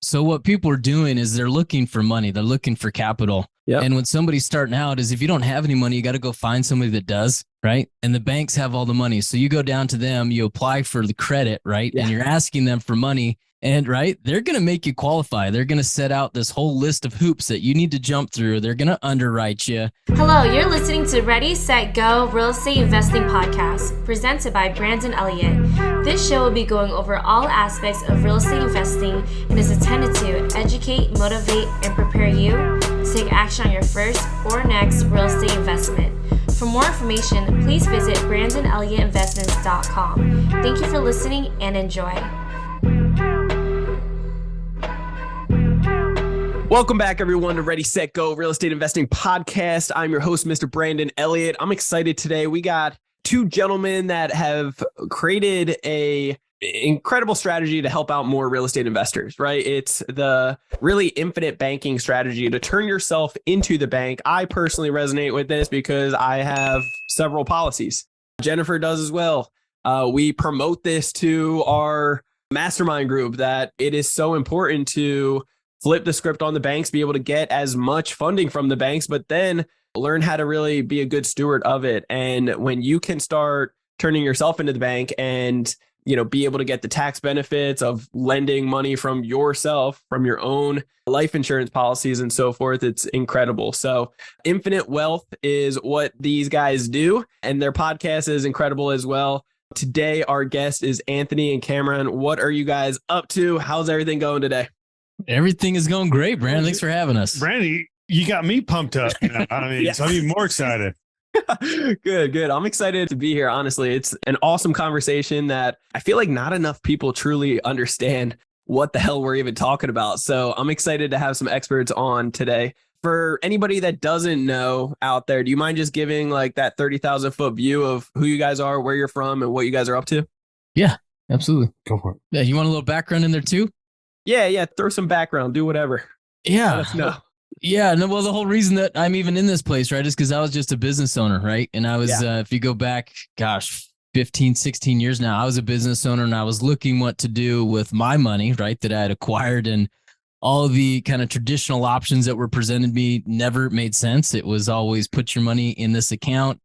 So what people are doing is they're looking for money. They're looking for capital. Yep. And when somebody's starting out is if you don't have any money, you got to go find somebody that does, right? And the banks have all the money. So you go down to them, you apply for the credit, right? Yeah. And you're asking them for money. And right, they're going to make you qualify. They're going to set out this whole list of hoops that you need to jump through. They're going to underwrite you. Hello, you're listening to Ready, Set, Go Real Estate Investing Podcast, presented by Brandon Elliott. This show will be going over all aspects of real estate investing and is intended to educate, motivate, and prepare you to take action on your first or next real estate investment. For more information, please visit BrandonElliottInvestments.com. Thank you for listening and enjoy. Welcome back, everyone, to Ready, Set, Go Real Estate Investing Podcast. I'm your host, Mr. Brandon Elliott. I'm excited today. We got two gentlemen that have created a incredible strategy to help out more real estate investors, right? It's the really infinite banking strategy to turn yourself into the bank. I personally resonate with this because I have several policies. Jennifer does as well. We promote this to our mastermind group that it is so important to flip the script on the banks, be able to get as much funding from the banks, but then learn how to really be a good steward of it. And when you can start turning yourself into the bank and, be able to get the tax benefits of lending money from yourself, from your own life insurance policies and so forth, it's incredible. So Infinite Wealth is what these guys do, and their podcast is incredible as well. Today, our guest is Anthony and Cameron. What are you guys up to? How's everything going today? Everything is going great, Brandon. Thanks for having us. Brandon, you got me pumped up. Yes. So I'm even more excited. Good. I'm excited to be here. Honestly, it's an awesome conversation that I feel like not enough people truly understand what the hell we're even talking about. So I'm excited to have some experts on today. For anybody that doesn't know out there, do you mind just giving like that 30,000 foot view of who you guys are, where you're from, and what you guys are up to? Yeah, absolutely. Go for it. Yeah, you want a little background in there too? Yeah. Throw some background, do whatever. Yeah. Let us know. Yeah. No, well, the whole reason that I'm even in this place, right, is because I was just a business owner, right? And I was, if you go back, 15, 16 years now, I was a business owner and I was looking what to do with my money, right, that I had acquired. And all of the kind of traditional options that were presented me never made sense. It was always put your money in this account,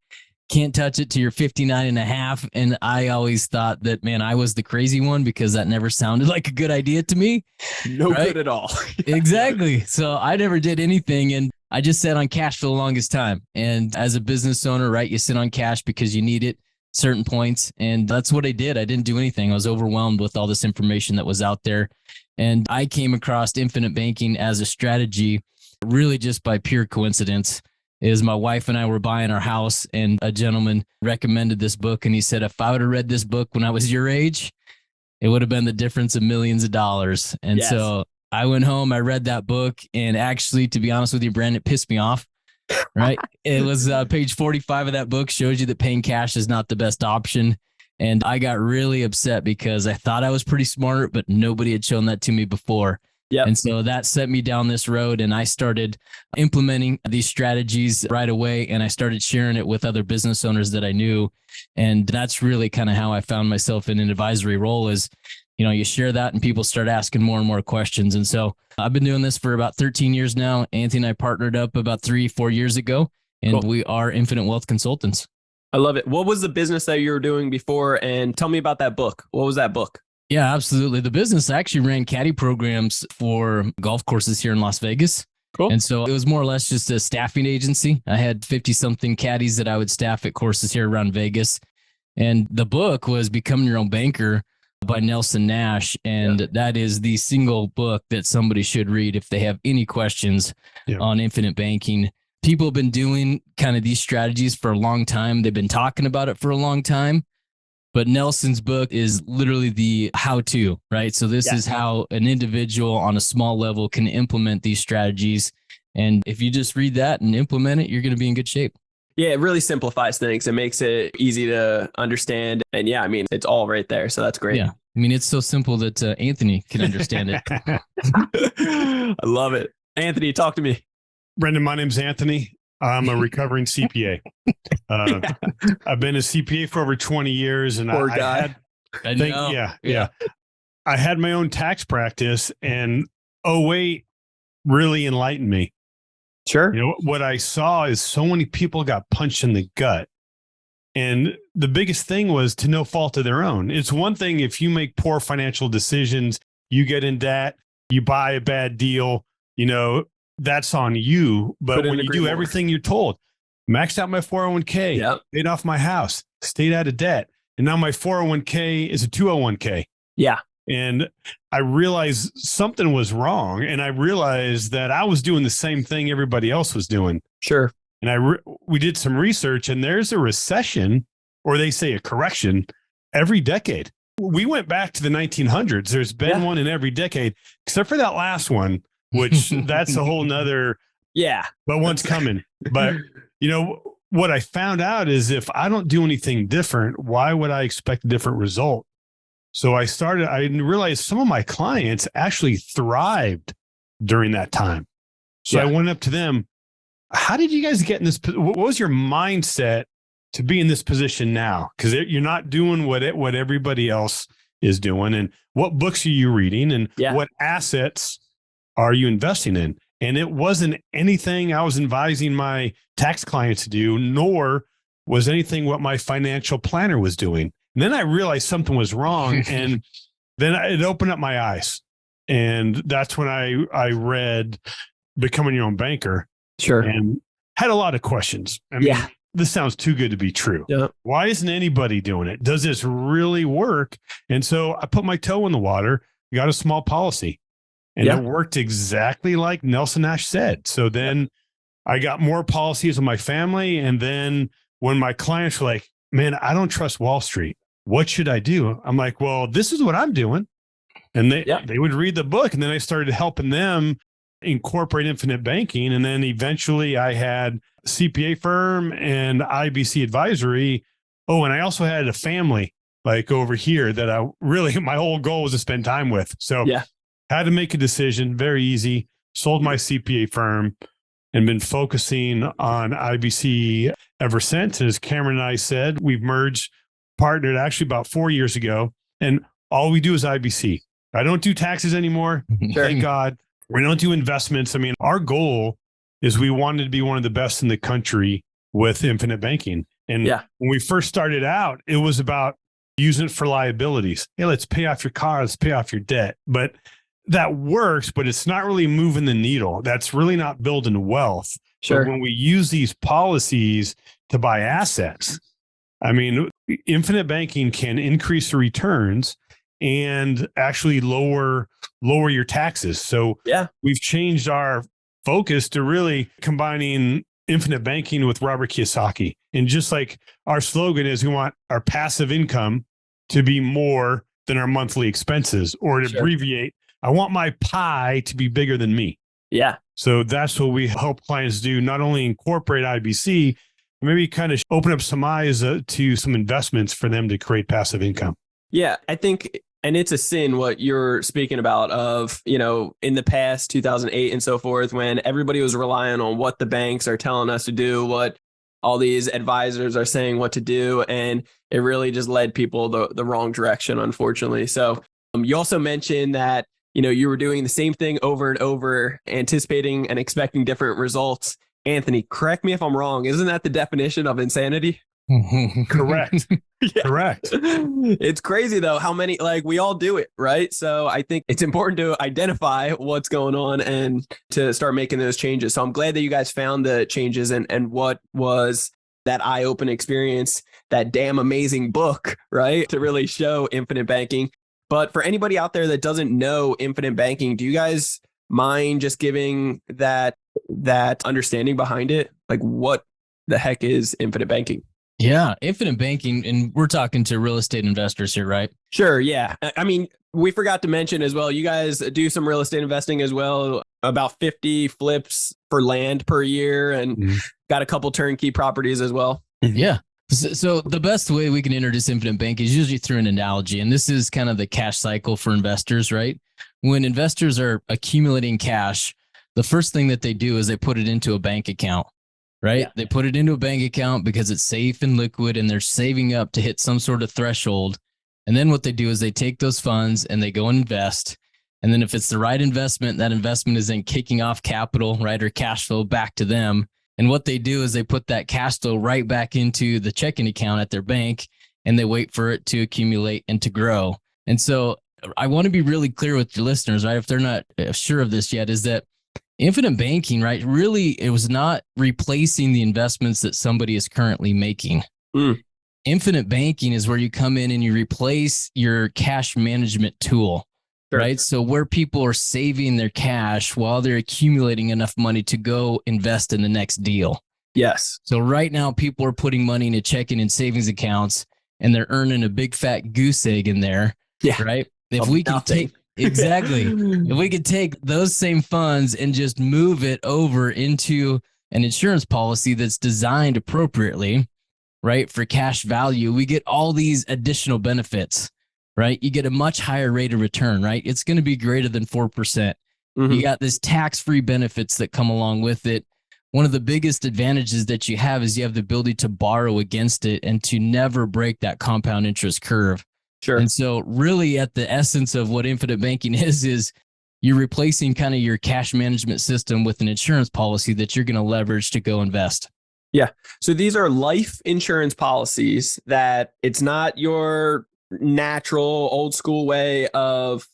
can't touch it till you're 59 and a half. And I always thought that, man, I was the crazy one because that never sounded like a good idea to me. No right? good at all. Exactly. So I never did anything. And I just sat on cash for the longest time. And as a business owner, right, you sit on cash because you need it certain points. And that's what I did. I didn't do anything. I was overwhelmed with all this information that was out there. And I came across infinite banking as a strategy really just by pure coincidence. Is my wife and I were buying our house and a gentleman recommended this book. And he said, if I would have read this book when I was your age, it would have been the difference of millions of dollars. And Yes. So I went home, I read that book. And actually, to be honest with you, Brandon, it pissed me off, right? It was page 45 of that book shows you that paying cash is not the best option. And I got really upset because I thought I was pretty smart, but nobody had shown that to me before. Yep. And so that set me down this road and I started implementing these strategies right away. And I started sharing it with other business owners that I knew. And that's really kind of how I found myself in an advisory role is, you share that and people start asking more and more questions. And so I've been doing this for about 13 years now. Anthony and I partnered up about 3-4 years ago, and We are Infinite Wealth Consultants. I love it. What was the business that you were doing before? And tell me about that book. What was that book? Yeah, absolutely. The business actually ran caddy programs for golf courses here in Las Vegas. Cool. And so it was more or less just a staffing agency. I had 50 something caddies that I would staff at courses here around Vegas. And the book was Becoming Your Own Banker by Nelson Nash. And that is the single book that somebody should read if they have any questions on infinite banking. People have been doing kind of these strategies for a long time. They've been talking about it for a long time. But Nelson's book is literally the how-to, right? So this is how an individual on a small level can implement these strategies. And if you just read that and implement it, you're going to be in good shape. Yeah, it really simplifies things. It makes it easy to understand. And it's all right there. So that's great. Yeah. It's so simple that Anthony can understand it. I love it. Anthony, talk to me. Brendan, my name's Anthony. I'm a recovering CPA. I've been a CPA for over 20 years. And Poor guy. I know. Yeah. I had my own tax practice. And '08 really enlightened me. Sure. You know, what I saw is so many people got punched in the gut. And the biggest thing was to no fault of their own. It's one thing if you make poor financial decisions, you get in debt, you buy a bad deal, you know, that's on you. But when you do everything you're told, maxed out my 401k, paid off my house, stayed out of debt. And now my 401k is a 201k. Yeah. And I realized something was wrong. And I realized that I was doing the same thing everybody else was doing. Sure. And we did some research, and there's a recession, or they say a correction, every decade. We went back to the 1900s. There's been one in every decade, except for that last one, which that's a whole nother. Yeah. But one's coming. But, you know, what I found out is if I don't do anything different, why would I expect a different result? So I realized some of my clients actually thrived during that time. So I went up to them. How did you guys get in this? What was your mindset to be in this position now? Because you're not doing what everybody else is doing. And what books are you reading? And what assets are you investing in? And it wasn't anything I was advising my tax clients to do, nor was anything what my financial planner was doing. And then I realized something was wrong. And then it opened up my eyes. And that's when I read Becoming Your Own Banker. Sure. And had a lot of questions. I mean, this sounds too good to be true. Yeah. Why isn't anybody doing it? Does this really work? And so I put my toe in the water, got a small policy, and it worked exactly like Nelson Nash said. So then I got more policies with my family. And then when my clients were like, man, I don't trust Wall Street. What should I do? I'm like, well, this is what I'm doing. And they would read the book. And then I started helping them incorporate infinite banking. And then eventually I had a CPA firm and IBC advisory. Oh, and I also had a family like over here that my whole goal was to spend time with. So had to make a decision, very easy, sold my CPA firm and been focusing on IBC ever since. And as Cameron and I said, we've partnered actually about 4 years ago. And all we do is IBC. I don't do taxes anymore. Thank God. We don't do investments. I mean, our goal is we wanted to be one of the best in the country with infinite banking. And when we first started out, it was about using it for liabilities. Hey, let's pay off your car. Let's pay off your debt. But that works, but it's not really moving the needle. That's really not building wealth. Sure. But when we use these policies to buy assets, I mean, infinite banking can increase the returns and actually lower your taxes. So we've changed our focus to really combining infinite banking with Robert Kiyosaki. And just like our slogan is, we want our passive income to be more than our monthly expenses, or to abbreviate, I want my pie to be bigger than me. Yeah. So that's what we help clients do, not only incorporate IBC, maybe kind of open up some eyes to some investments for them to create passive income. Yeah, I think, and it's a sin what you're speaking about of, you know, in the past, 2008 and so forth, when everybody was relying on what the banks are telling us to do, what all these advisors are saying what to do. And it really just led people the wrong direction, unfortunately. So you also mentioned that, you know, you were doing the same thing over and over, anticipating and expecting different results. Anthony, correct me if I'm wrong. Isn't that the definition of insanity? Correct. Correct. It's crazy though, how many, like, we all do it, right? So I think it's important to identify what's going on and to start making those changes. So I'm glad that you guys found the changes and what was that eye-opening experience, that damn amazing book, right? To really show infinite banking. But for anybody out there that doesn't know infinite banking, do you guys mind just giving that understanding behind it? Like, what the heck is infinite banking? Yeah, infinite banking, and we're talking to real estate investors here, right? Sure, yeah. I mean, we forgot to mention as well, you guys do some real estate investing as well, about 50 flips for land per year, and got a couple turnkey properties as well. Yeah. So the best way we can introduce infinite banking is usually through an analogy, and this is kind of the cash cycle for investors, right? When investors are accumulating cash, the first thing that they do is they put it into a bank account. Right? Yeah. They put it into a bank account because it's safe and liquid and they're saving up to hit some sort of threshold. And then what they do is they take those funds and they go and invest. And then if it's the right investment, that investment is then kicking off capital, right, or cash flow back to them. And what they do is they put that cash flow right back into the checking account at their bank, and they wait for it to accumulate and to grow. And so I want to be really clear with your listeners, right, if they're not sure of this yet, is that infinite banking, right, really, it was not replacing the investments that somebody is currently making. Infinite banking is where you come in and you replace your cash management tool. Sure. Right. So where people are saving their cash while they're accumulating enough money to go invest in the next deal. Yes. So right now people are putting money into checking and savings accounts, and they're earning a big fat goose egg in there. Yeah. Right. If we can take if we could take those same funds and just move it over into an insurance policy that's designed appropriately, right, for cash value, we get all these additional benefits. Right? You get a much higher rate of return, right? It's going to be greater than 4%. You got this tax-free benefits that come along with it. One of the biggest advantages that you have is you have the ability to borrow against it and to never break that compound interest curve. Sure. And so really at the essence of what infinite banking is you're replacing kind of your cash management system with an insurance policy that you're going to leverage to go invest. Yeah. So these are life insurance policies that it's not your natural old school way of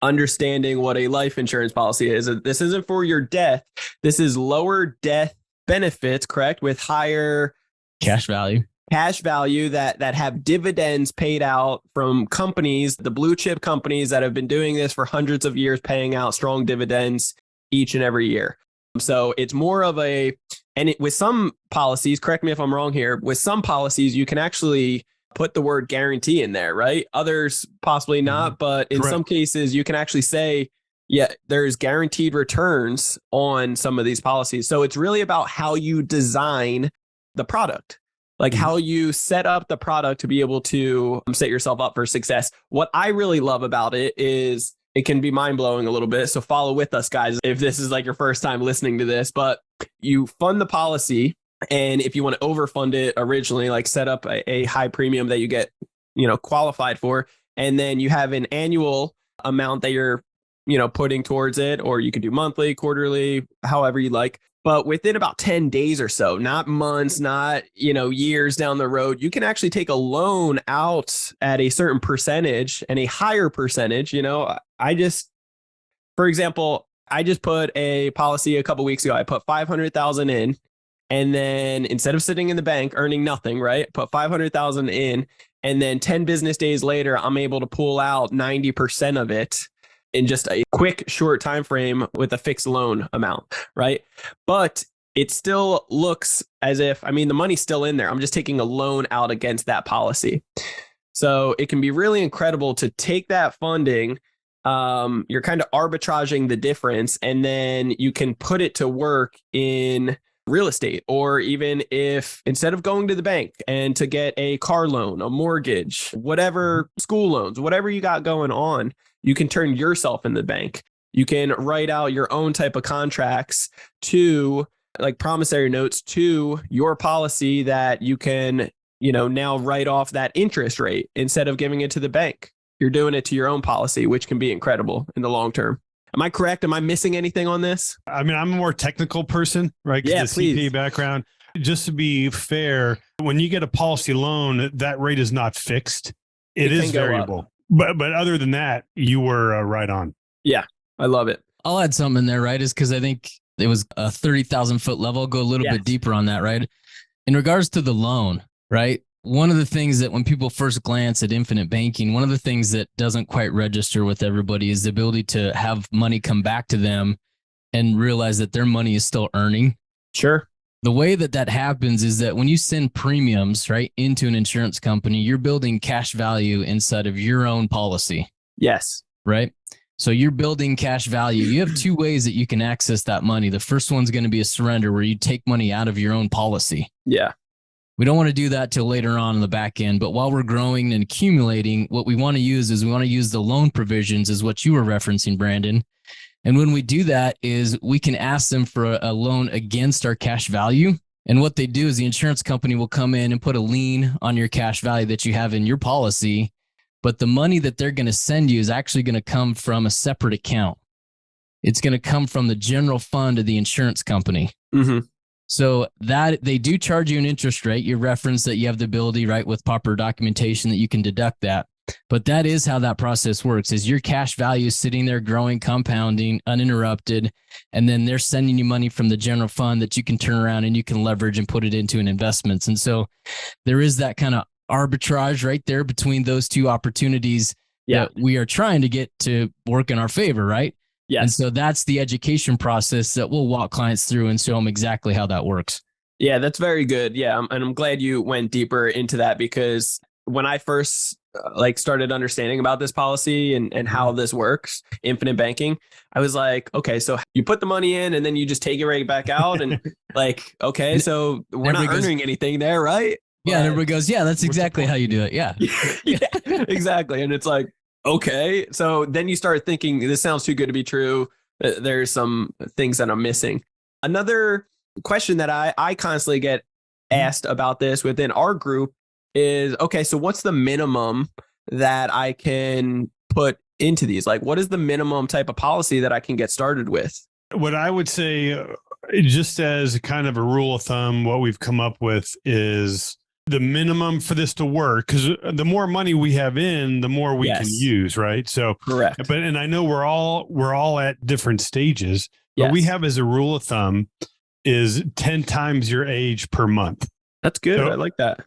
understanding what a life insurance policy is. This isn't for your death. This is lower death benefits, correct? With higher cash value that have dividends paid out from companies, the blue chip companies that have been doing this for hundreds of years, paying out strong dividends each and every year. So it's more of with some policies, correct me if I'm wrong here, with some policies, you can actually put the word guarantee in there, right? Others possibly not, but in some cases you can actually say, yeah, there's guaranteed returns on some of these policies. So it's really about how you design the product, like how you set up the product to be able to set yourself up for success. What I really love about it is it can be mind blowing a little bit. So follow with us, guys, if this is like your first time listening to this, but you fund the policy. And if you want to overfund it originally, like set up a high premium that you get, qualified for, and then you have an annual amount that you're, putting towards it, or you could do monthly, quarterly, however you like. But within about 10 days or so, not months, not, years down the road, you can actually take a loan out at a certain percentage and a higher percentage. For example, I just put a policy a couple weeks ago. I put 500,000 in. And then instead of sitting in the bank earning nothing, right, put 500,000 in, and then 10 business days later, I'm able to pull out 90% of it in just a quick, short time frame with a fixed loan amount, right? But it still looks as if, the money's still in there. I'm just taking a loan out against that policy. So it can be really incredible to take that funding. You're kind of arbitraging the difference, and then you can put it to work in real estate, or even if instead of going to the bank and to get a car loan, a mortgage, whatever, school loans, whatever you got going on, you can turn yourself in the bank. You can write out your own type of contracts to like promissory notes to your policy that you can, now write off that interest rate instead of giving it to the bank. You're doing it to your own policy, which can be incredible in the long term. Am I correct? Am I missing anything on this? I'm a more technical person, right? Yeah, the CPA background. Just to be fair, when you get a policy loan, that rate is not fixed. It is variable. But other than that, you were right on. Yeah, I love it. I'll add something in there, right? Is because I think it was a 30,000 foot level. I'll go a little bit deeper on that, right? In regards to the loan, right? One of the things that when people first glance at infinite banking, one of the things that doesn't quite register with everybody is the ability to have money come back to them and realize that their money is still earning. Sure. The way that happens is that when you send premiums, right, into an insurance company, you're building cash value inside of your own policy. Yes. Right. So you're building cash value. You have two ways that you can access that money. The first one's going to be a surrender where you take money out of your own policy. Yeah. We don't want to do that till later on in the back end. But while we're growing and accumulating, what we want to use is we want to use the loan provisions is what you were referencing, Brandon. And when we do that is we can ask them for a loan against our cash value. And what they do is the insurance company will come in and put a lien on your cash value that you have in your policy. but the money that they're going to send you is actually going to come from a separate account. It's going to come from the general fund of the insurance company. Mm-hmm. So that they do charge you an interest rate. You referenced that you have the ability, right, with proper documentation that you can deduct that. But that is how that process works, is your cash value is sitting there growing, compounding, uninterrupted. And then they're sending you money from the general fund that you can turn around and you can leverage and put it into an investments. And so there is that kind of arbitrage right there between those two opportunities that we are trying to get to work in our favor, right? Yes. And so that's the education process that we'll walk clients through and show them exactly how that works. Yeah, that's very good. Yeah. And I'm glad you went deeper into that, because when I first started understanding about this policy and how this works, infinite banking, I was like, okay, so you put the money in and then you just take it right back out. And okay, so we're not earning anything there, right? Yeah. And everybody goes, yeah, that's exactly how you do it. Yeah. Yeah, exactly. And it's like, okay. So then you start thinking, this sounds too good to be true. There's some things that I'm missing. Another question that I constantly get asked about this within our group is, okay, so what's the minimum that I can put into these? Like, what is the minimum type of policy that I can get started with? What I would say, just as kind of a rule of thumb, what we've come up with is the minimum for this to work, because the more money we have in, the more we can use, right? So correct. But and I know we're all at different stages, but we have as a rule of thumb is 10 times your age per month. That's good. So, I like that.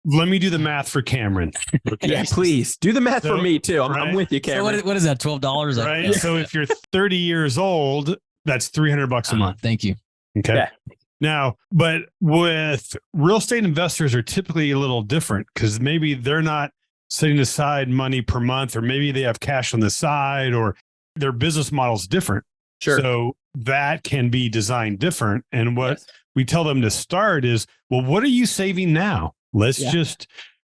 Let me do the math for Cameron. Okay? Yeah, please do the math for me too. I'm with you, Cameron. So what is that? $12? Right. So if you're 30 years old, that's $300 a month. Thank you. Okay. Yeah. Now, but with real estate investors are typically a little different, because maybe they're not setting aside money per month, or maybe they have cash on the side, or their business model is different. Sure. So that can be designed different. And what we tell them to start is, well, what are you saving now? Let's just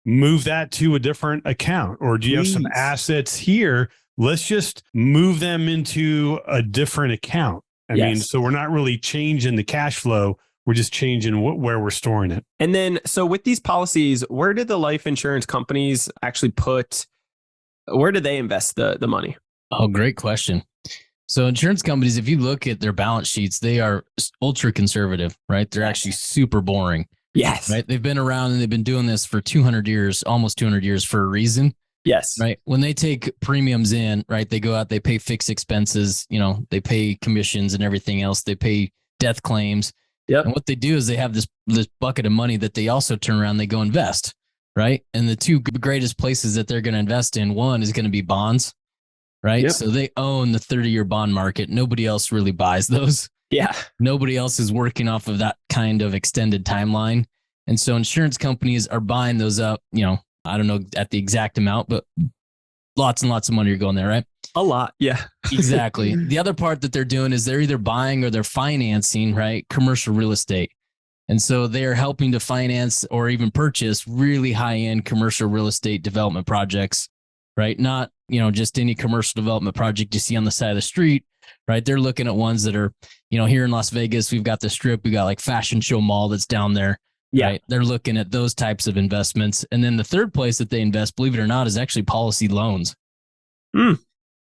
move that to a different account. Or do you have some assets here? Let's just move them into a different account. I mean, so we're not really changing the cash flow. We're just changing where we're storing it. And then, so with these policies, where did the life insurance companies actually where do they invest the money? Oh, great question. So insurance companies, if you look at their balance sheets, they are ultra conservative, right? They're actually super boring. Yes. Right. They've been around and they've been doing this for 200 years, almost 200 years for a reason. Yes. Right. When they take premiums in, right, they go out, they pay fixed expenses, they pay commissions and everything else. They pay death claims. Yep. And what they do is they have this bucket of money that they also turn around, they go invest. Right. And the two greatest places that they're going to invest in, one is going to be bonds. Right. Yep. So they own the 30-year bond market. Nobody else really buys those. Yeah. Nobody else is working off of that kind of extended timeline. And so insurance companies are buying those up, I don't know at the exact amount, but lots and lots of money are going there, right? A lot. Yeah. Exactly. The other part that they're doing is they're either buying or they're financing, right? Commercial real estate. And so they are helping to finance or even purchase really high-end commercial real estate development projects, right? Not, just any commercial development project you see on the side of the street, right? They're looking at ones that are, here in Las Vegas, we've got the Strip, we got like Fashion Show Mall that's down there. Yeah. Right? They're looking at those types of investments. And then the third place that they invest, believe it or not, is actually policy loans.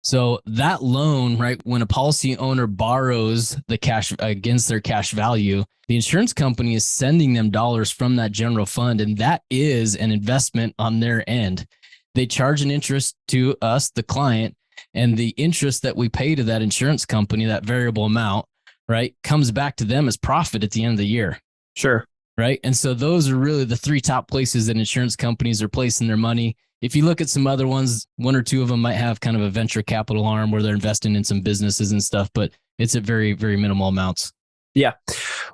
So that loan, right, when a policy owner borrows the cash against their cash value, the insurance company is sending them dollars from that general fund. And that is an investment on their end. They charge an interest to us, the client, and the interest that we pay to that insurance company, that variable amount, right, comes back to them as profit at the end of the year. Sure. Right. And so those are really the three top places that insurance companies are placing their money. If you look at some other ones, one or two of them might have kind of a venture capital arm where they're investing in some businesses and stuff, but it's at very, very minimal amounts. Yeah.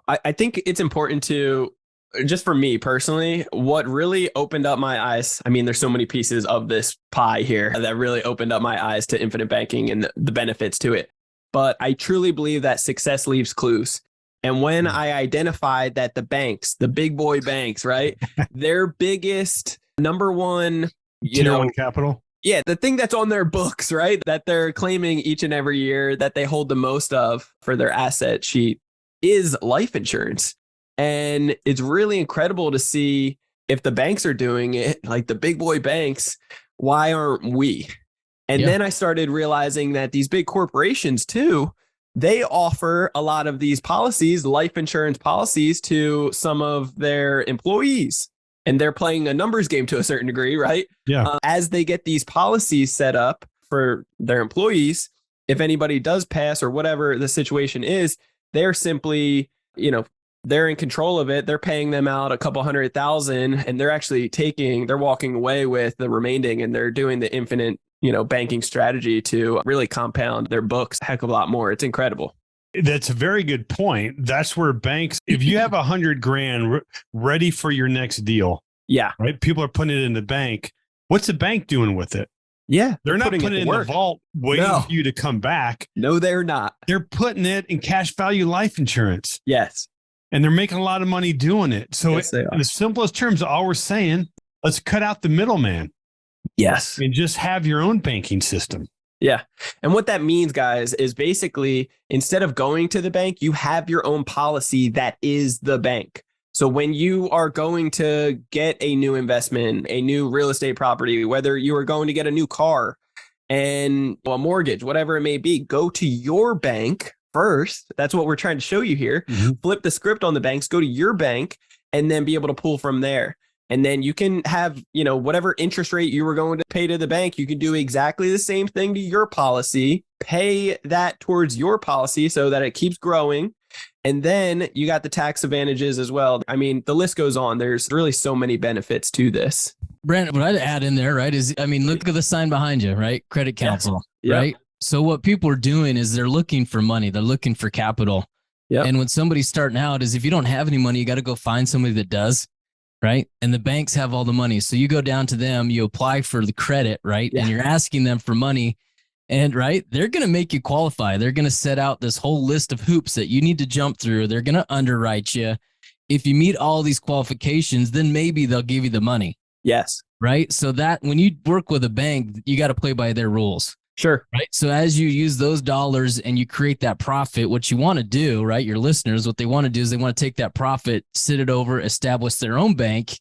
I think it's important to, just for me personally, what really opened up my eyes. I mean, there's so many pieces of this pie here that really opened up my eyes to infinite banking and the benefits to it. But I truly believe that success leaves clues. And when I identified that the banks, the big boy banks, right, their biggest number one, Tier 1 capital. Yeah, the thing that's on their books, right, that they're claiming each and every year that they hold the most of for their asset sheet is life insurance. And it's really incredible to see if the banks are doing it, like the big boy banks, why aren't we? And then I started realizing that these big corporations too, they offer a lot of these policies, life insurance policies, to some of their employees. And they're playing a numbers game to a certain degree, right? Yeah. As they get these policies set up for their employees, if anybody does pass or whatever the situation is, they're simply, they're in control of it. They're paying them out a couple $100,000, and they're walking away with the remaining, and they're doing the infinite, banking strategy to really compound their books a heck of a lot more. It's incredible. That's a very good point. That's where banks, if you have $100,000 ready for your next deal, right? People are putting it in the bank. What's the bank doing with it? Yeah. They're not putting it in the vault waiting for you to come back. No, they're not. They're putting it in cash value life insurance. Yes. And they're making a lot of money doing it. So yes, in the simplest terms, all we're saying, let's cut out the middleman. Yes. And just have your own banking system. Yeah. And what that means, guys, is basically instead of going to the bank, you have your own policy that is the bank. So when you are going to get a new investment, a new real estate property, whether you are going to get a new car and a mortgage, whatever it may be, go to your bank first. That's what we're trying to show you here. Mm-hmm. Flip the script on the banks, go to your bank, and then be able to pull from there. And then you can have, whatever interest rate you were going to pay to the bank, you can do exactly the same thing to your policy, pay that towards your policy so that it keeps growing. And then you got the tax advantages as well. I mean, the list goes on. There's really so many benefits to this. Brandon, what I'd add in there, right, is, look at the sign behind you, right? Credit counsel, right? So what people are doing is they're looking for money. They're looking for capital. Yep. And when somebody's starting out is if you don't have any money, you got to go find somebody that does. Right. And the banks have all the money. So you go down to them, you apply for the credit, right? Yeah. And you're asking them for money. And right, they're going to make you qualify. They're going to set out this whole list of hoops that you need to jump through. They're going to underwrite you. If you meet all these qualifications, then maybe they'll give you the money. Yes. Right. So that when you work with a bank, you got to play by their rules. Sure. Right. So as you use those dollars and you create that profit, what you want to do, right? Your listeners, what they want to do is they want to take that profit, sit it over, establish their own bank.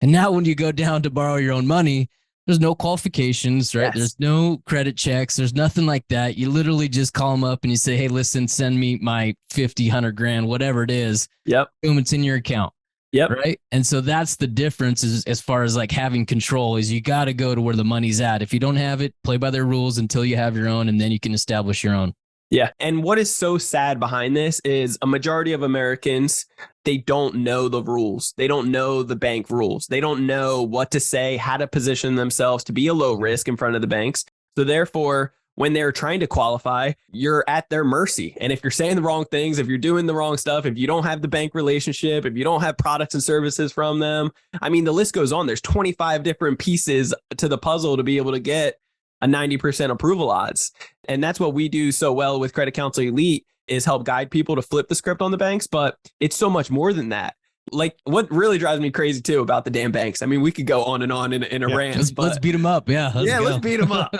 And now when you go down to borrow your own money, there's no qualifications, right? Yes. There's no credit checks. There's nothing like that. You literally just call them up and you say, hey, listen, send me my 50, 100 grand, whatever it is. Yep. Boom, it's in your account. Yep. Right. And so that's the difference as far as like having control is you got to go to where the money's at. If you don't have it, play by their rules until you have your own, and then you can establish your own. Yeah. And what is so sad behind this is a majority of Americans, they don't know the rules. They don't know the bank rules. They don't know what to say, how to position themselves to be a low risk in front of the banks. So therefore, when they're trying to qualify, you're at their mercy. And if you're saying the wrong things, if you're doing the wrong stuff, if you don't have the bank relationship, if you don't have products and services from them, I mean, the list goes on. There's 25 different pieces to the puzzle to be able to get a 90% approval odds. And that's what we do so well with Credit Counsel Elite is help guide people to flip the script on the banks. But it's so much more than that. Like what really drives me crazy too about the damn banks. I mean, we could go on in a rant. Let's beat them up. Yeah. Let's beat them up,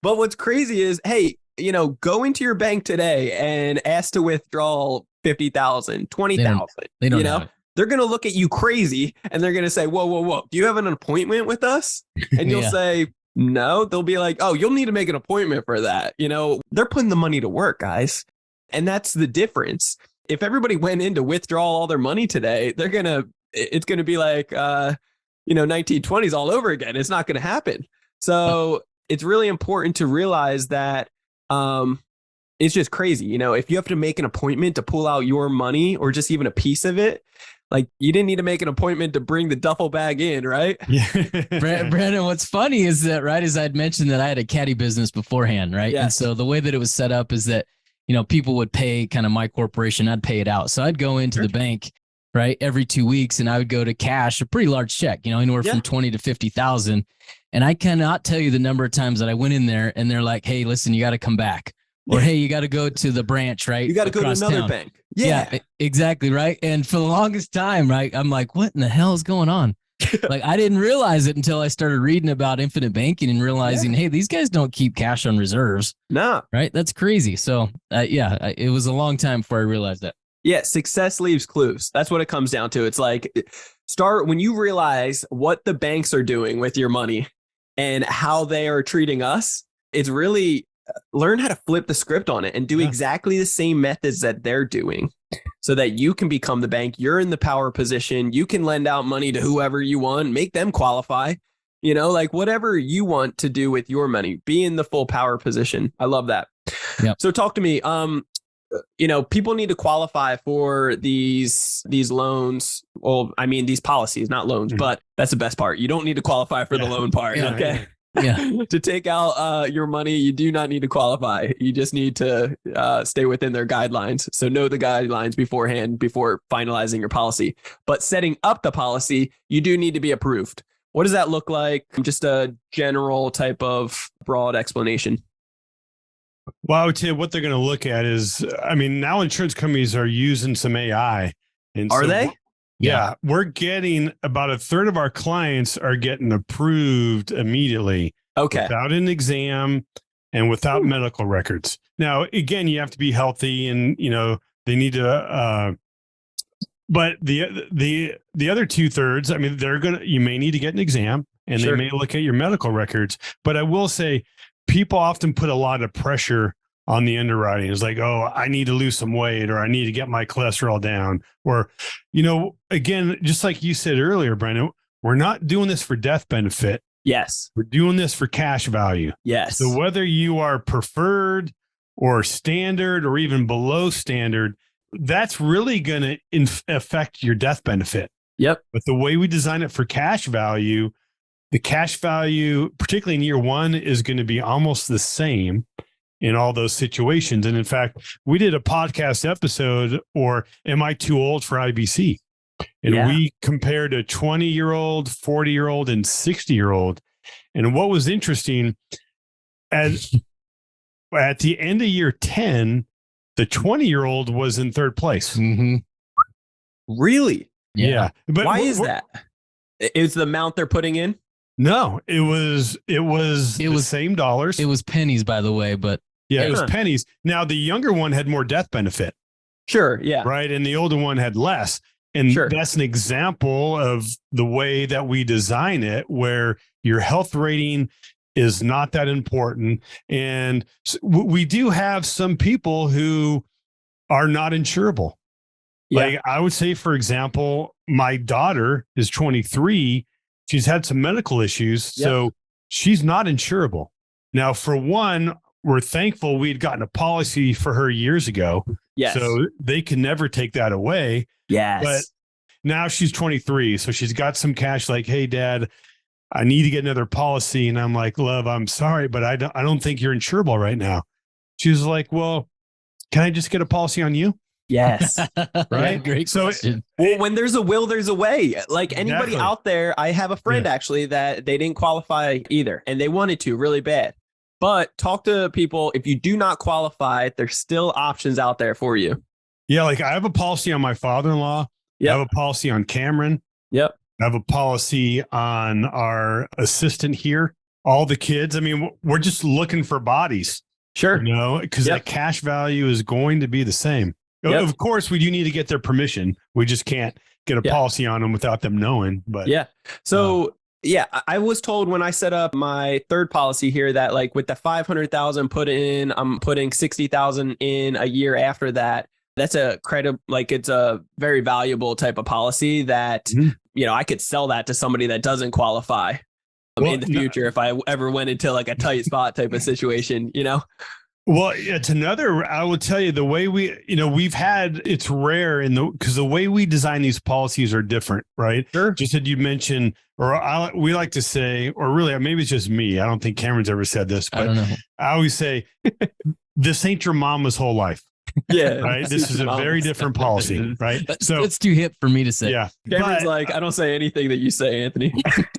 But what's crazy is, hey, go into your bank today and ask to withdraw 50,000, 20,000. They don't they're going to look at you crazy and they're going to say, whoa. Do you have an appointment with us? And you'll say, no. They'll be like, oh, you'll need to make an appointment for that. They're putting the money to work, guys. And that's the difference. If everybody went in to withdraw all their money today, it's going to be like, 1920s all over again. It's not going to happen. So it's really important to realize that it's just crazy. If you have to make an appointment to pull out your money or just even a piece of it, like you didn't need to make an appointment to bring the duffel bag in, right? Yeah. Brandon, what's funny is that, right, as I'd mentioned that I had a caddy business beforehand, right? Yes. And so the way that it was set up is that, people would pay kind of my corporation, I'd pay it out. So I'd go into the bank, right, every 2 weeks and I would go to cash a pretty large check, anywhere from 20 to 50,000. And I cannot tell you the number of times that I went in there and they're like, hey, listen, you got to come back. Or, hey, you got to go to the branch, right? You got to go to another bank. Yeah, exactly. Right. And for the longest time, right, I'm like, what in the hell is going on? Like, I didn't realize it until I started reading about infinite banking and realizing, hey, these guys don't keep cash on reserves. No. Right. That's crazy. So, it was a long time before I realized that. Yeah. Success leaves clues. That's what it comes down to. It's like when you realize what the banks are doing with your money, and how they are treating us. It's really learn how to flip the script on it and do exactly the same methods that they're doing so that you can become the bank. You're in the power position. You can lend out money to whoever you want, make them qualify, like whatever you want to do with your money, be in the full power position. I love that. Yep. So talk to me. People need to qualify for these loans. Well, I mean, these policies, not loans, but that's the best part. You don't need to qualify for the loan part. Yeah. Okay. Yeah. To take out your money, you do not need to qualify. You just need to stay within their guidelines. So know the guidelines beforehand before finalizing your policy. But setting up the policy, you do need to be approved. What does that look like? Just a general type of broad explanation. Well, I would say what they're going to look at is, now insurance companies are using some AI. And Are they? Yeah, we're getting about a third of our clients are getting approved immediately. Okay. Without an exam and without medical records. Now, again, you have to be healthy and, they need to, but the other 2/3, you may need to get an exam and Sure. they may look at your medical records. But I will say people often put a lot of pressure on the underwriting. It's like, oh, I need to lose some weight, or I need to get my cholesterol down. Or, again, just like you said earlier, Brandon, we're not doing this for death benefit. Yes. We're doing this for cash value. Yes. So whether you are preferred or standard or even below standard, that's really going to affect your death benefit. Yep. But the way we design it for cash value, the cash value, particularly in year one, is going to be almost the same in all those situations. And in fact, we did a podcast episode, or am I too old for IBC? And we compared a 20-year-old, 40-year-old, and 60-year-old. And what was interesting, at the end of year 10, the 20-year-old was in third place. Mm-hmm. Really? Yeah. But why is that? It's the amount they're putting in? No, it was the same dollars. It was pennies, by the way, but it was pennies. Now the younger one had more death benefit. Sure. Yeah. Right. And the older one had less. And that's an example of the way that we design it, where your health rating is not that important. And we do have some people who are not insurable. Yeah. Like I would say, for example, my daughter is 23. She's had some medical issues, so she's not insurable. Now, for one, we're thankful we'd gotten a policy for her years ago. Yes. So they can never take that away. Yes. But now she's 23, so she's got some cash. Like, hey, Dad, I need to get another policy. And I'm like, love, I'm sorry, but I don't think you're insurable right now. She was like, well, can I just get a policy on you? Yes. Right. Great question. Well, when there's a will, there's a way. Like anybody out there, I have a friend actually that they didn't qualify either, and they wanted to really bad. But talk to people. If you do not qualify, there's still options out there for you. Yeah. Like I have a policy on my father-in-law. I have a policy on Cameron. Yep. I have a policy on our assistant here. All the kids. I mean, we're just looking for bodies. Sure. Because that cash value is going to be the same. Of course, we do need to get their permission. We just can't get a policy on them without them knowing. But So I was told when I set up my third policy here that like with the 500,000 put in, I'm putting 60,000 in a year after that. That's a credit, like it's a very valuable type of policy that, I could sell that to somebody that doesn't qualify in the future if I ever went into like a tight spot type of situation, Well, it's another, I will tell you the way we've had, it's rare because the way we design these policies are different, right? Sure. Just that you mentioned, we like to say, or really, maybe it's just me. I don't think Cameron's ever said this, but I don't know. I always say, this ain't your mama's whole life. Yeah. Right. This is a very different policy. Right. So it's too hip for me to say. Yeah. Cameron's like, I don't say anything that you say, Anthony.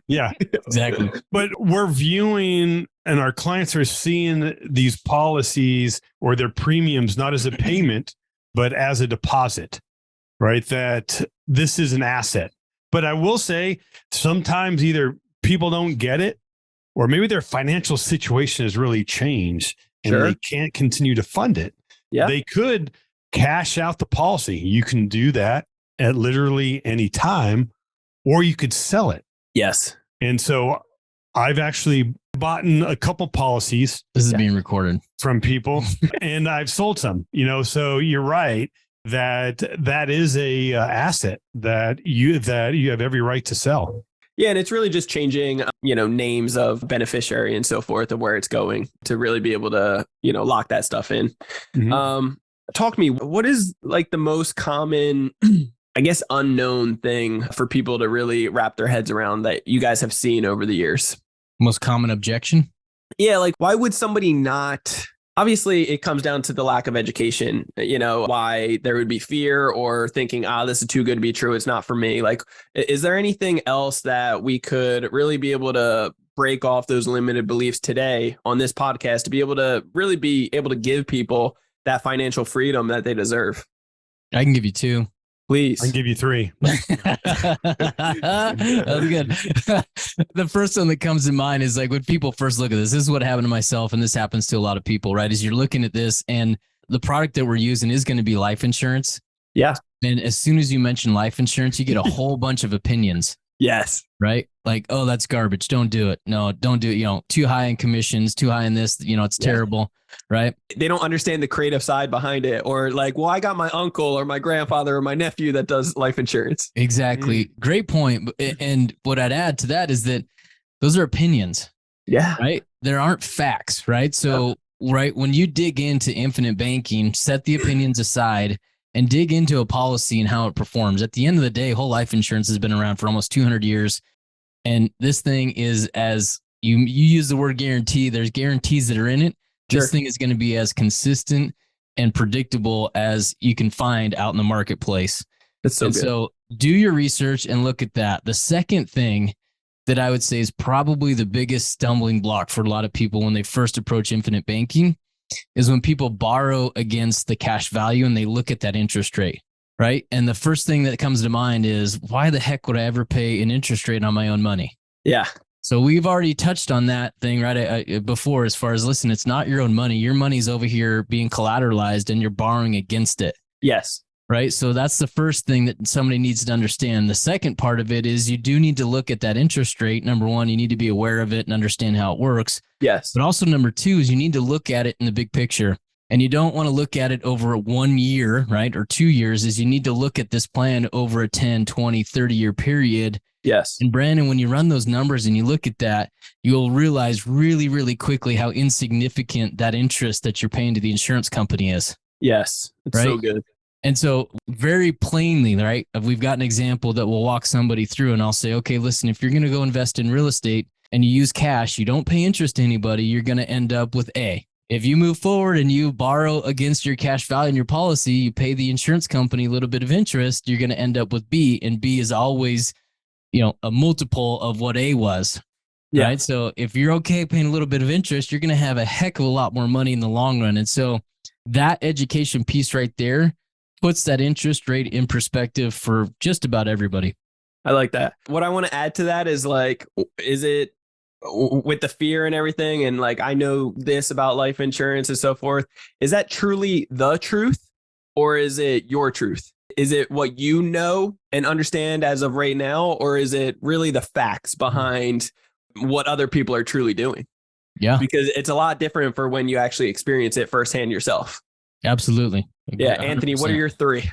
Yeah. Exactly. But we're viewing, and our clients are seeing these policies or their premiums not as a payment, but as a deposit, right? That this is an asset. But I will say sometimes either people don't get it, or maybe their financial situation has really changed and they can't continue to fund it. Yeah. They could cash out the policy. You can do that at literally any time, or you could sell it. Yes. And so I've actually bought a couple policies. This is being recorded from people and I've sold some, so you're right that is a asset that you have every right to sell. Yeah. And it's really just changing, names of beneficiary and so forth of where it's going to really be able to, lock that stuff in. Mm-hmm. Talk to me, what is like the most common, I guess, unknown thing for people to really wrap their heads around that you guys have seen over the years? Most common objection? Yeah. Like, why would somebody not? Obviously, it comes down to the lack of education, why there would be fear or thinking, this is too good to be true. It's not for me. Like, is there anything else that we could really be able to break off those limited beliefs today on this podcast to be able to really be able to give people that financial freedom that they deserve? I can give you 2. Please. I can give you 3. That was good. The first one that comes to mind is like when people first look at this is what happened to myself. And this happens to a lot of people, right? As you're looking at this and the product that we're using is going to be life insurance. Yeah. And as soon as you mention life insurance, you get a whole bunch of opinions. Yes. Right? Like, oh, that's garbage. Don't do it. No, don't do it. Too high in commissions, too high in this, it's terrible. Right. They don't understand the creative side behind it, or like, well, I got my uncle or my grandfather or my nephew that does life insurance. Exactly. Great point. And what I'd add to that is that those are opinions. Yeah. Right. There aren't facts. Right. So, right. When you dig into infinite banking, set the opinions aside and dig into a policy and how it performs. At the end of the day, whole life insurance has been around for almost 200 years. And this thing is, as you use the word guarantee, there's guarantees that are in it. This thing is going to be as consistent and predictable as you can find out in the marketplace. That's so good. So do your research and look at that. The second thing that I would say is probably the biggest stumbling block for a lot of people when they first approach infinite banking is when people borrow against the cash value and they look at that interest rate, right? And the first thing that comes to mind is, why the heck would I ever pay an interest rate on my own money? Yeah. So we've already touched on that thing before, as far as, listen, it's not your own money. Your money's over here being collateralized and you're borrowing against it. Yes. Right. So that's the first thing that somebody needs to understand. The second part of it is you do need to look at that interest rate. Number one, you need to be aware of it and understand how it works. Yes. But also number two is you need to look at it in the big picture. And you don't want to look at it over 1 year, right? Or 2 years. Is you need to look at this plan over a 10, 20, 30-year period. Yes. And Brandon, when you run those numbers and you look at that, you'll realize really, really quickly how insignificant that interest that you're paying to the insurance company is. Yes. It's so good. And so very plainly, right, we've got an example that will walk somebody through and I'll say, okay, listen, if you're going to go invest in real estate and you use cash, you don't pay interest to anybody, you're going to end up with A. If you move forward and you borrow against your cash value in your policy, you pay the insurance company a little bit of interest, you're going to end up with B, and B is always, a multiple of what A was. Yeah. Right. So if you're okay paying a little bit of interest, you're going to have a heck of a lot more money in the long run. And so that education piece right there puts that interest rate in perspective for just about everybody. I like that. What I want to add to that is like, is it with the fear and everything? And like, I know this about life insurance and so forth. Is that truly the truth, or is it your truth? Is it what you know and understand as of right now, or is it really the facts behind what other people are truly doing? Yeah. Because it's a lot different for when you actually experience it firsthand yourself. Absolutely. Yeah. 100%. Anthony, what are your 3?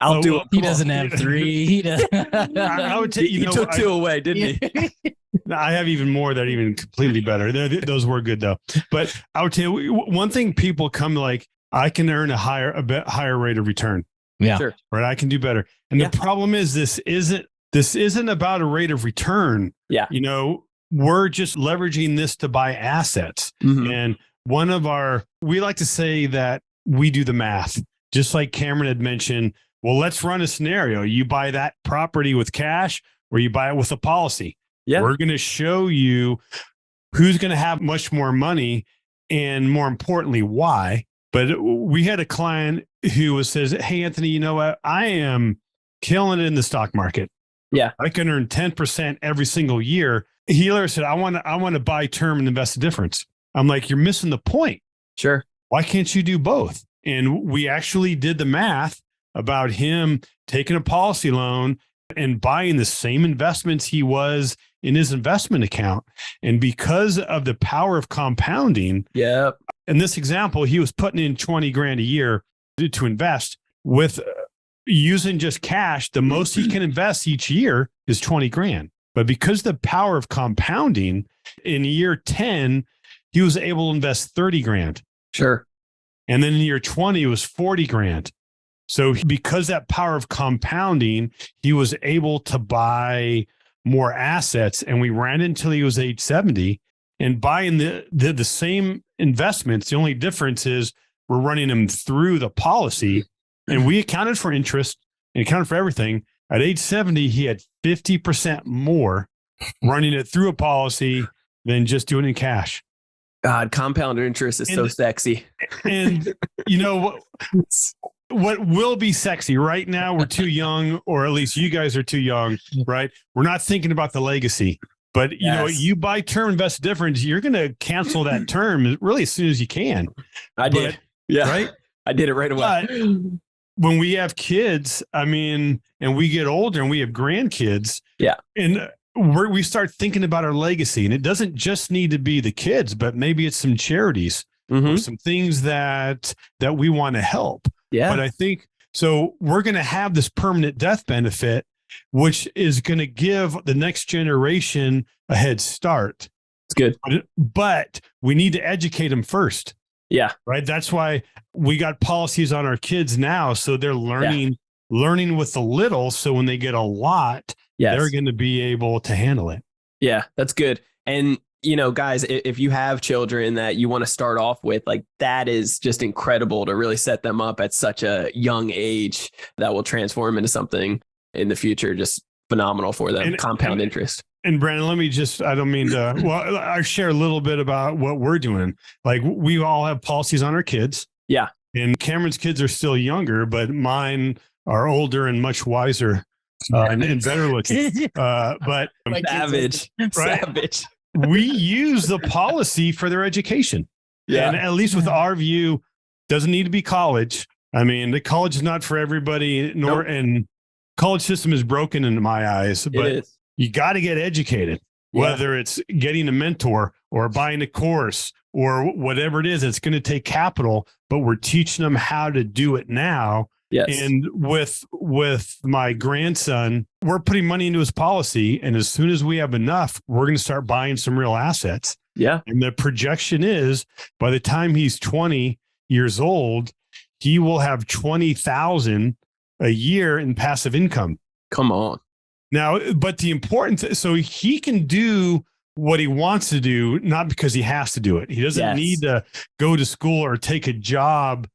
I'll do it. He doesn't have 3. He does. I would take, you took 2 away, didn't he? I have even more that are even completely better. Those were good though. But I would tell you one thing: people come like, I can earn a bit higher rate of return. Yeah. Sure. Right. I can do better. And the problem is this isn't about a rate of return. Yeah. We're just leveraging this to buy assets. Mm-hmm. And we like to say that we do the math, just like Cameron had mentioned. Well, let's run a scenario. You buy that property with cash or you buy it with a policy. Yeah. We're going to show you who's going to have much more money and, more importantly, why. But we had a client who says, hey, Anthony, you know what? I am killing it in the stock market. Yeah. I can earn 10% every single year. He later said, I want to buy term and invest the difference. I'm like, you're missing the point. Sure. Why can't you do both? And we actually did the math about him taking a policy loan and buying the same investments he was in his investment account. And because of the power of compounding, Yep. in this example, he was putting in 20 grand a year to invest with using just cash. The most he can invest each year is 20 grand. But because the power of compounding, in year 10, he was able to invest 30 grand. Sure. And then in year 20, it was 40 grand. So because that power of compounding, he was able to buy more assets. And we ran it until he was age 70 and buying the same investments. The only difference is we're running them through the policy, and we accounted for interest and accounted for everything. At age 70, he had 50% more running it through a policy than just doing it in cash. God, compound interest is so sexy. And you know what will be sexy right now? We're too young, or at least you guys are too young, right? We're not thinking about the legacy. But you know, you buy term invest difference, you're going to cancel that term really as soon as you can. I did. Yeah. Right. I did it right away. But when we have kids, I mean, and we get older and we have grandkids. Yeah. And we start thinking about our legacy, and it doesn't just need to be the kids, but maybe it's some charities or some things that we want to help. Yeah. But I think so. We're going to have this permanent death benefit, which is going to give the next generation a head start. It's good. But we need to educate them first. Yeah. Right. That's why we got policies on our kids now. So they're learning with the little. So when they get a lot, they're going to be able to handle it. Yeah, that's good. And, you know, guys, if you have children that you want to start off with, like, that is just incredible to really set them up at such a young age that will transform into something in the future. Just phenomenal for them. Compound interest. And Brandon, let me just, I don't mean to, well, I share a little bit about what we're doing. Like, we all have policies on our kids. Yeah. And Cameron's kids are still younger, but mine are older and much wiser and better looking. But savage, right? Savage. We use the policy for their education. Yeah. And at least with our view, doesn't need to be college. I mean, the college is not for everybody, and college system is broken in my eyes, but you got to get educated, whether it's getting a mentor or buying a course or whatever it is. It's going to take capital, but we're teaching them how to do it now. Yes. And with my grandson, we're putting money into his policy. And as soon as we have enough, we're going to start buying some real assets. Yeah. And the projection is by the time he's 20 years old, he will have 20,000 a year in passive income. Come on. Now, but the important, so he can do what he wants to do, not because he has to do it. He doesn't need to go to school or take a job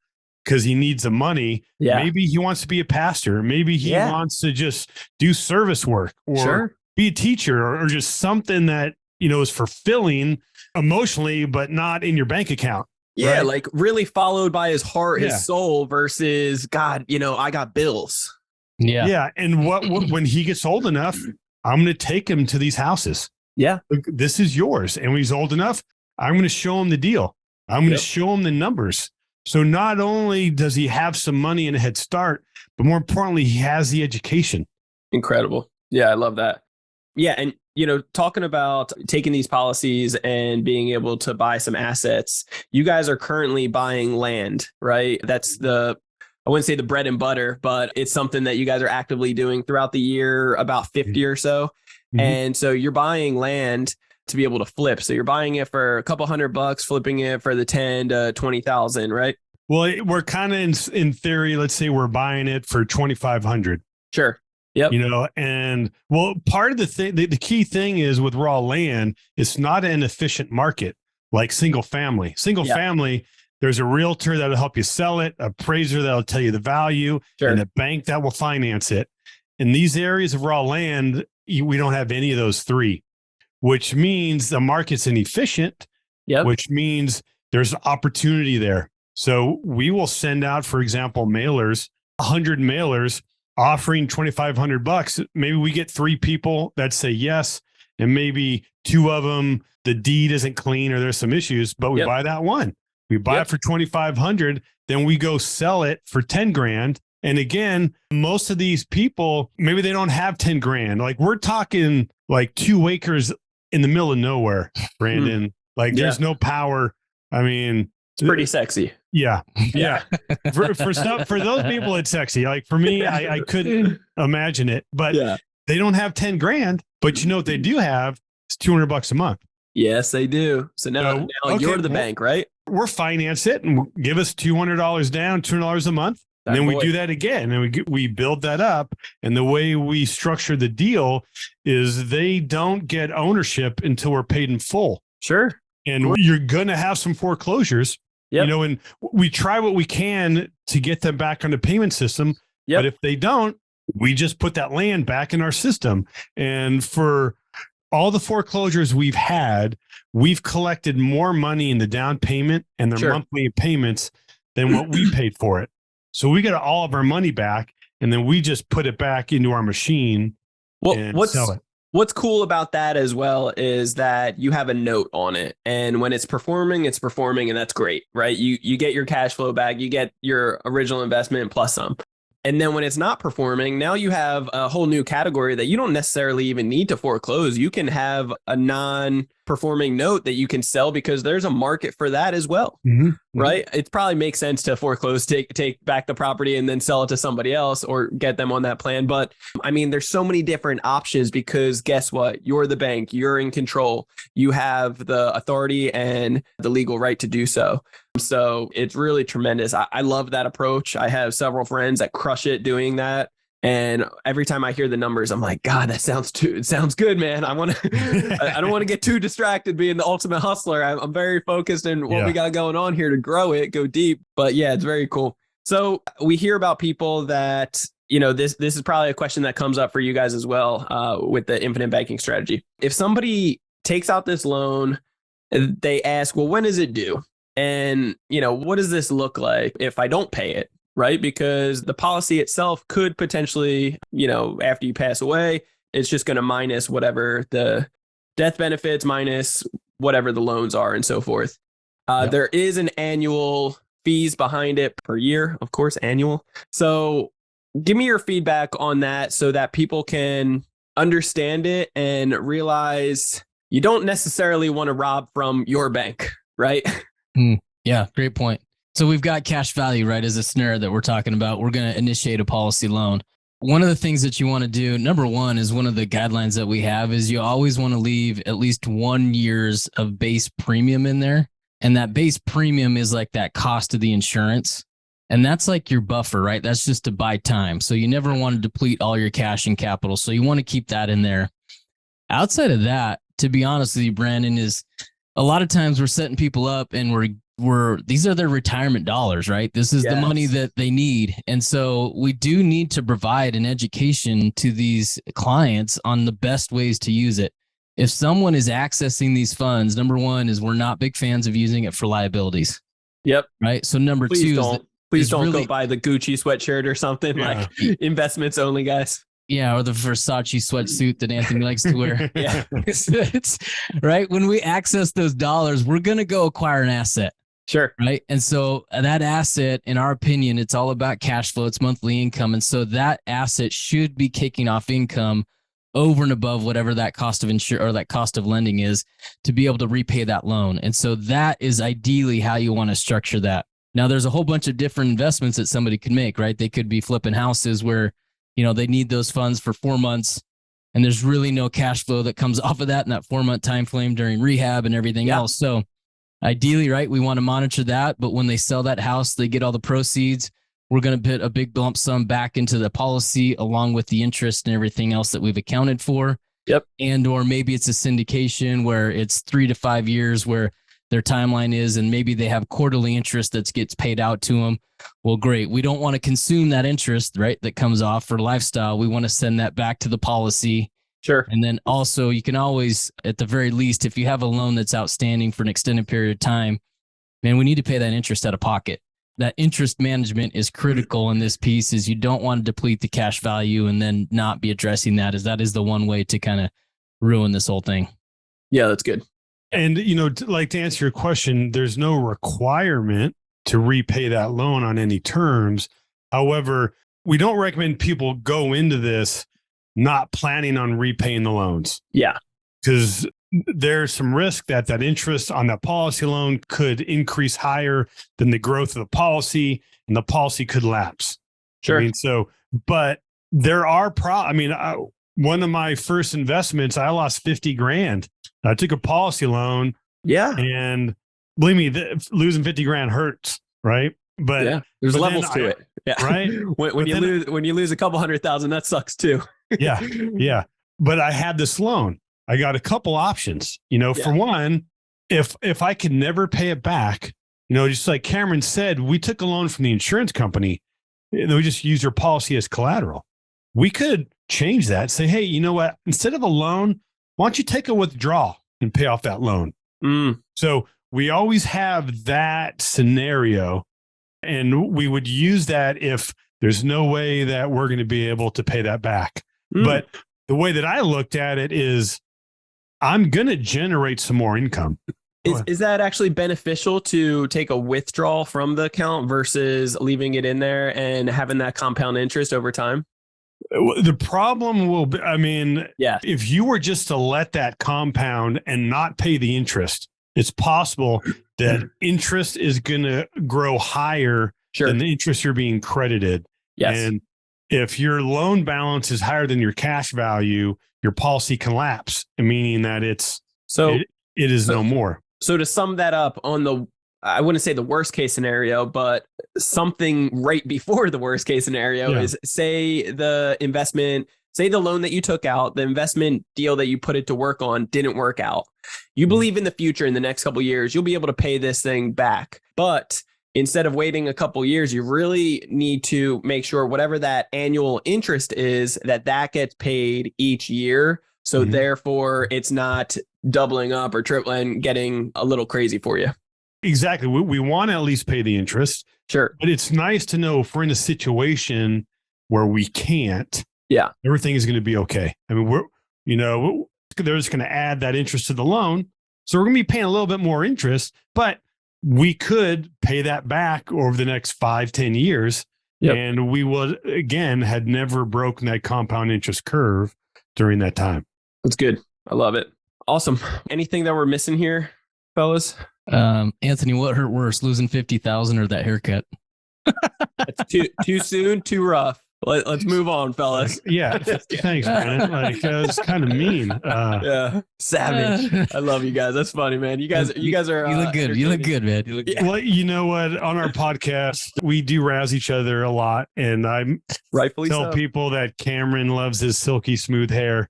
because he needs the money. Yeah. Maybe he wants to be a pastor. Maybe he wants to just do service work or be a teacher or just something that, you know, is fulfilling emotionally, but not in your bank account. Yeah. Right? Like really followed by his heart, his soul versus God, you know, I got bills. Yeah. Yeah. And when he gets old enough, I'm going to take him to these houses. Yeah. This is yours. And when he's old enough, I'm going to show him the deal. I'm going to show him the numbers. So not only does he have some money and a head start, but more importantly, he has the education. Incredible. Yeah, I love that. Yeah. And, you know, talking about taking these policies and being able to buy some assets, you guys are currently buying land, right? That's I wouldn't say the bread and butter, but it's something that you guys are actively doing throughout the year, about 50 or so. Mm-hmm. And so you're buying land to be able to flip. So you're buying it for a couple $100, flipping it for the 10 to 20,000, right? Well, we're kind of in theory, let's say we're buying it for 2,500. Sure. Yep. You know, and well, part of the thing, the key thing is with raw land, it's not an efficient market like single family. Family, there's a realtor that'll help you sell it, appraiser that'll tell you the value, and a bank that will finance it. In these areas of raw land, we don't have any of those three, which means the market's inefficient, which means there's opportunity there. So we will send out, for example, mailers, 100 mailers offering $2,500. Maybe we get 3 people that say yes, and maybe 2 of them, the deed isn't clean or there's some issues, but we buy that one. We buy it for 2,500, then we go sell it for 10 grand. And again, most of these people, maybe they don't have 10 grand. Like we're talking like 2 acres in the middle of nowhere, Brandon. Like there's no power. I mean, it's pretty sexy. Yeah. Yeah. for those people, it's sexy. Like for me, I couldn't imagine it, but they don't have 10 grand, but you know what they do have is $200 a month. Yes, they do. So now you're the bank, right? We're finance it and give us $200 down, $200 a month. And then we do that again, and we build that up. And the way we structure the deal is they don't get ownership until we're paid in full. Sure. And you're going to have some foreclosures, you know, and we try what we can to get them back on the payment system. But if they don't, we just put that land back in our system. And for all the foreclosures we've had, we've collected more money in the down payment and their monthly payments than what we paid for it. So we get all of our money back, and then we just put it back into our machine and sell it. What's cool about that as well is that you have a note on it, and when it's performing, and that's great, right? You get your cash flow back, you get your original investment plus some. And then when it's not performing, now you have a whole new category that you don't necessarily even need to foreclose. You can have a non-performing note that you can sell because there's a market for that as well, right? It probably makes sense to foreclose, take back the property and then sell it to somebody else or get them on that plan. But I mean, there's so many different options because guess what? You're the bank, you're in control. You have the authority and the legal right to do so. So it's really tremendous. I love that approach. I have several friends that crush it doing that. And every time I hear the numbers, I'm like, God, it sounds good, man. I don't want to get too distracted being the ultimate hustler. I'm very focused in what we got going on here to grow it, go deep. But yeah, it's very cool. So we hear about people that, you know, this is probably a question that comes up for you guys as well with the infinite banking strategy. If somebody takes out this loan, they ask, well, when is it due? And, you know, what does this look like if I don't pay it, right? Because the policy itself could potentially, you know, after you pass away, it's just going to minus whatever the death benefits minus whatever the loans are and so forth. There is an annual fees behind it per year, of course, annual. So give me your feedback on that so that people can understand it and realize you don't necessarily want to rob from your bank, right? Yeah, great point. So we've got cash value, right, as a snare that we're talking about. We're going to initiate a policy loan. One of the things that you want to do, number one, is one of the guidelines that we have is you always want to leave at least 1 year's of base premium in there. And that base premium is like that cost of the insurance. And that's like your buffer, right? That's just to buy time. So you never want to deplete all your cash and capital. So you want to keep that in there. Outside of that, to be honest with you, Brandon, is a lot of times we're setting people up and these are their retirement dollars, right? This is the money that they need. And so we do need to provide an education to these clients on the best ways to use it. If someone is accessing these funds, number one is we're not big fans of using it for liabilities. Yep. Right. So number two, please don't go buy the Gucci sweatshirt or something like investments only, guys. Yeah, or the Versace sweatsuit that Anthony likes to wear. It's right. When we access those dollars, we're going to go acquire an asset. Sure. Right. And so that asset, in our opinion, it's all about cash flow. It's monthly income. And so that asset should be kicking off income over and above whatever that cost of or that cost of lending is to be able to repay that loan. And so that is ideally how you want to structure that. Now, there's a whole bunch of different investments that somebody could make, right? They could be flipping houses where, you know, they need those funds for 4 months and there's really no cash flow that comes off of that in that 4-month time frame during rehab and everything else. So ideally, right, we want to monitor that. But when they sell that house, they get all the proceeds. We're going to put a big lump sum back into the policy along with the interest and everything else that we've accounted for. Yep. And or maybe it's a syndication where it's 3 to 5 years where their timeline is, and maybe they have quarterly interest that gets paid out to them. Well, great. We don't want to consume that interest, right, that comes off for lifestyle. We want to send that back to the policy. Sure. And then also you can always, at the very least, if you have a loan that's outstanding for an extended period of time, man, we need to pay that interest out of pocket. That interest management is critical in this piece. Is you don't want to deplete the cash value and then not be addressing that, as that is the one way to kind of ruin this whole thing. Yeah, that's good. And, you know, like to answer your question, there's no requirement to repay that loan on any terms. However, we don't recommend people go into this not planning on repaying the loans. Yeah. Because there's some risk that interest on that policy loan could increase higher than the growth of the policy, and the policy could lapse. Sure. I mean, but there are one of my first investments, I lost 50 grand. I took a policy loan. Yeah. And believe me, losing 50 grand hurts, right? But there's levels to it. Yeah. Right. when you lose a couple $100,000, that sucks too. Yeah. Yeah. But I had this loan. I got a couple options, for one, if I could never pay it back, just like Cameron said, we took a loan from the insurance company and we just used your policy as collateral. We could change that, say, hey, you know what? Instead of a loan, why don't you take a withdrawal and pay off that loan? So we always have that scenario, and we would use that if there's no way that we're going to be able to pay that back. But the way that I looked at it is I'm going to generate some more income. Is that actually beneficial to take a withdrawal from the account versus leaving it in there and having that compound interest over time? The problem will be, if you were just to let that compound and not pay the interest, it's possible that interest is going to grow higher than the interest you're being credited. Yes. And if your loan balance is higher than your cash value, your policy can lapse, meaning that it is no more. So to sum that up, I wouldn't say the worst case scenario, but something right before the worst case scenario is say the loan that you took out, the investment deal that you put it to work on didn't work out. You believe in the future, in the next couple of years, you'll be able to pay this thing back. But instead of waiting a couple of years, you really need to make sure whatever that annual interest is, that gets paid each year. So therefore, it's not doubling up or tripling, getting a little crazy for you. Exactly. We want to at least pay the interest. Sure. But it's nice to know if we're in a situation where we can't, everything is going to be okay. I mean, they're just going to add that interest to the loan. So we're going to be paying a little bit more interest, but we could pay that back over the next 5-10 years. Yep. And we would, again, had never broken that compound interest curve during that time. That's good. I love it. Awesome. Anything that we're missing here, fellas? Anthony, what hurt worse, losing 50,000 or that haircut? That's too soon, too rough. Let's move on, fellas. Yeah. Thanks, Brandon. It's kind of mean. Savage. I love you guys. That's funny, man. You guys are. You look good. You look good, man. You look good. Well, you know what? On our podcast, we do razz each other a lot, and I rightfully tell people that Cameron loves his silky smooth hair,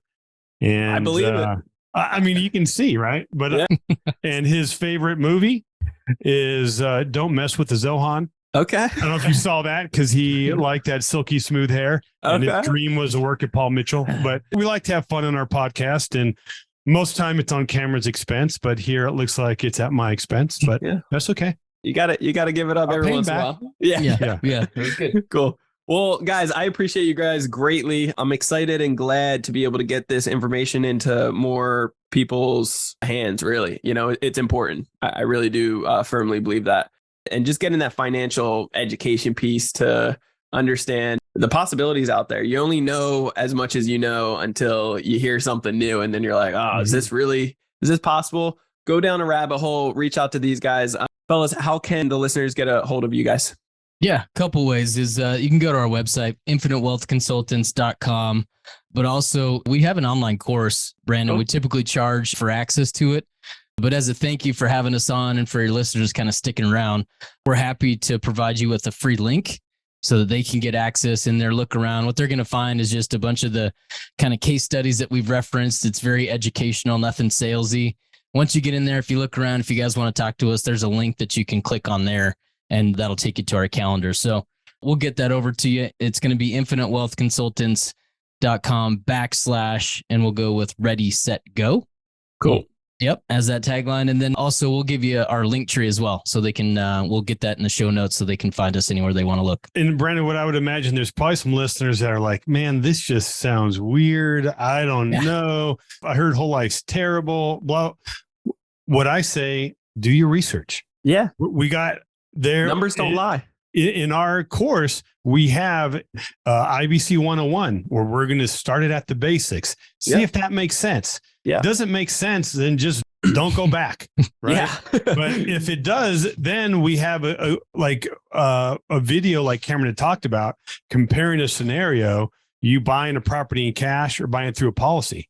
and I believe it. I mean, you can see, right? But and his favorite movie is "Don't Mess with the Zohan." Okay. I don't know if you saw that because he liked that silky smooth hair. And his dream was to work at Paul Mitchell. But we like to have fun on our podcast. And most of the time it's on Cameron's expense. But here it looks like it's at my expense. But that's okay. You gotta give it up every once in a while. Yeah. That's good. Cool. Well, guys, I appreciate you guys greatly. I'm excited and glad to be able to get this information into more people's hands, really. It's important. I really do firmly believe that. And just getting that financial education piece to understand the possibilities out there. You only know as much as you know until you hear something new. And then you're like, is this possible? Go down a rabbit hole, reach out to these guys. Fellas, how can the listeners get a hold of you guys? Yeah, a couple ways is you can go to our website, infinitewealthconsultants.com. But also we have an online course, Brandon. We typically charge for access to it. But as a thank you for having us on and for your listeners kind of sticking around, we're happy to provide you with a free link so that they can get access in there, look around. What they're going to find is just a bunch of the kind of case studies that we've referenced. It's very educational, nothing salesy. Once you get in there, if you look around, if you guys want to talk to us, there's a link that you can click on there and that'll take you to our calendar. So we'll get that over to you. It's going to be infinitewealthconsultants.com / and we'll go with ready, set, go. Cool. Yep, as that tagline. And then also we'll give you our link tree as well. So they can, we'll get that in the show notes so they can find us anywhere they want to look. And Brandon, what I would imagine, there's probably some listeners that are like, man, this just sounds weird. I don't know. I heard whole life's terrible. Blah. What I say, do your research. Yeah. We got there. Numbers don't lie. in our course, we have IBC 101, where we're going to start it at the basics. See if that makes sense. Yeah. Doesn't make sense, then just don't go back. Right. Yeah. But if it does, then we have a video like Cameron had talked about, comparing a scenario, you buying a property in cash or buying through a policy.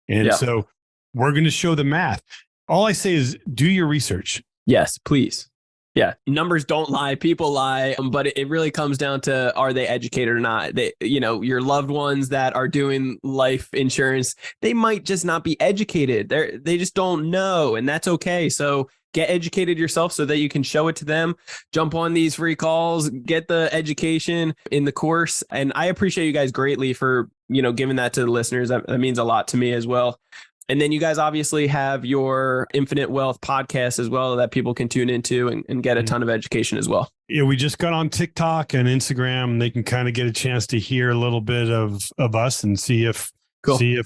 And so we're going to show the math. All I say is do your research. Yes, please. Yeah. Numbers don't lie. People lie. But it really comes down to, are they educated or not? They, your loved ones that are doing life insurance, they might just not be educated. They just don't know. And that's okay. So get educated yourself so that you can show it to them. Jump on these free calls, get the education in the course. And I appreciate you guys greatly for, giving that to the listeners. That means a lot to me as well. And then you guys obviously have your Infinite Wealth podcast as well that people can tune into and get a ton of education as well. Yeah, we just got on TikTok and Instagram, and they can kind of get a chance to hear a little bit of us and see if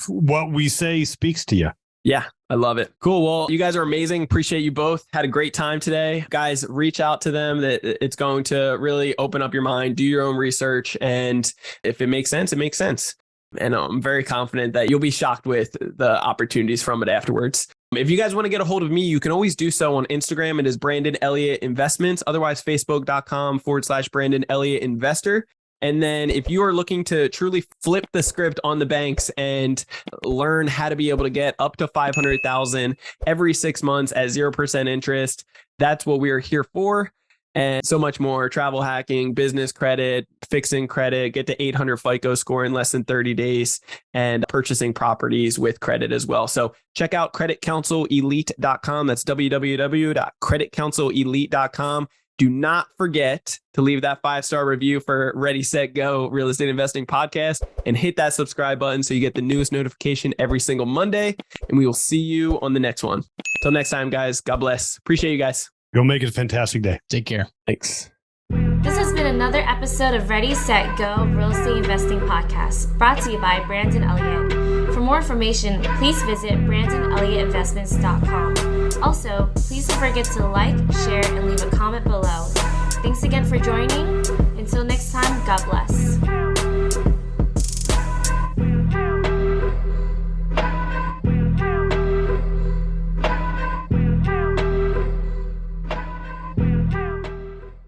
what we say speaks to you. Yeah, I love it. Cool. Well, you guys are amazing. Appreciate you both. Had a great time today. Guys, reach out to them. That it's going to really open up your mind, do your own research. And if it makes sense, it makes sense. And I'm very confident that you'll be shocked with the opportunities from it afterwards. If you guys want to get a hold of me, you can always do so on Instagram. It is Brandon Elliott Investments. Otherwise, Facebook.com/Brandon Elliott Investor. And then if you are looking to truly flip the script on the banks and learn how to be able to get up to $500,000 every 6 months at 0% interest, that's what we are here for. And so much more: travel hacking, business credit, fixing credit, get to 800 FICO score in less than 30 days, and purchasing properties with credit as well. So check out creditcounselelite.com. That's www.creditcounselelite.com. Do not forget to leave that 5-star review for Ready, Set, Go Real Estate Investing Podcast, and hit that subscribe button so you get the newest notification every single Monday. And we will see you on the next one. Till next time, guys. God bless. Appreciate you guys. Go make it a fantastic day. Take care. Thanks. This has been another episode of Ready, Set, Go Real Estate Investing Podcast, brought to you by Brandon Elliott. For more information, please visit BrandonElliottInvestments.com. Also, please don't forget to like, share, and leave a comment below. Thanks again for joining. Until next time, God bless.